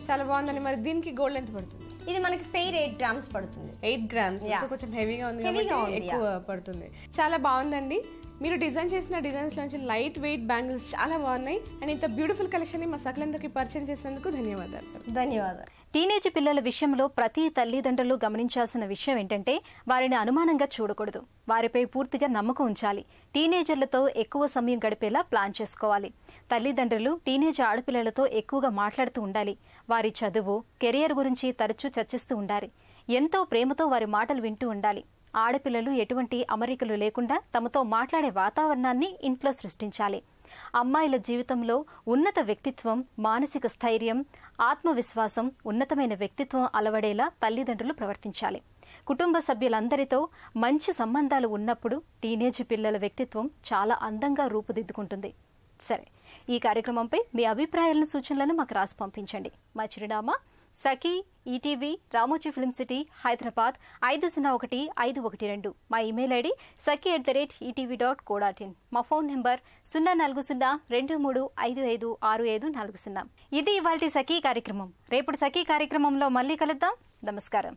చాలా బాగుందండి. మరి దీనికి గోల్డ్ ఎంత పడుతుంది? ఇది మనకి పేర్ 8 grams పడుతుంది. 8 grams, కొంచెం హెవీగా ఉంది కాబట్టి ఎక్కువ పడుతుంది. చాలా బాగుందండి. మీరు డిజైన్ చేసిన డిజైన్స్ నుంచి లైట్ వెయిట్ బ్యాంగిల్స్ చాలా బాగున్నాయి. అండ్ ఇంత బ్యూటిఫుల్ కలెక్షన్ ని మా సకలందరికీ పరిచయం చేసినందుకు ధన్యవాదాలు. టీనేజ్ పిల్లల విషయంలో ప్రతి తల్లిదండ్రులు గమనించాల్సిన విషయం ఏంటంటే వారిని అనుమానంగా చూడకూడదు, వారిపై పూర్తిగా నమ్మకం ఉంచాలి. టీనేజర్లతో ఎక్కువ సమయం గడిపేలా ప్లాన్ చేసుకోవాలి. తల్లిదండ్రులు టీనేజ్ ఆడపిల్లలతో ఎక్కువగా మాట్లాడుతూ ఉండాలి. వారి చదువు, కెరియర్ గురించి తరచూ చర్చిస్తూ ఉండాలి. ఎంతో ప్రేమతో వారి మాటలు వింటూ ఉండాలి. ఆడపిల్లలు ఎటువంటి అమరికలు లేకుండా తమతో మాట్లాడే వాతావరణాన్ని ఇంట్లో సృష్టించాలి. అమ్మాయిల జీవితంలో ఉన్నత వ్యక్తిత్వం, మానసిక స్థైర్యం, ఆత్మవిశ్వాసం, ఉన్నతమైన వ్యక్తిత్వం అలవడేలా తల్లిదండ్రులు ప్రవర్తించాలి. కుటుంబ సభ్యులందరితో మంచి సంబంధాలు ఉన్నప్పుడు టీనేజ్ పిల్లల వ్యక్తిత్వం చాలా అందంగా రూపుదిద్దుకుంటుంది. సరే, ఈ కార్యక్రమంపై మీ అభిప్రాయాలను, సూచనలను మాకు రాసి పంపించండి. మా చిరునామా Sakhi, ETV, Ramoji film city, Hyderabad 501-512. మా ఇమెయిల్ ఐడి saki@etv.co.in. మా ఫోన్ నెంబర్ 04023556540. ఇది ఇవాల్టి సఖీ కార్యక్రమం. రేపటి సఖీ కార్యక్రమంలో మళ్ళీ కలుద్దాం. నమస్కారం.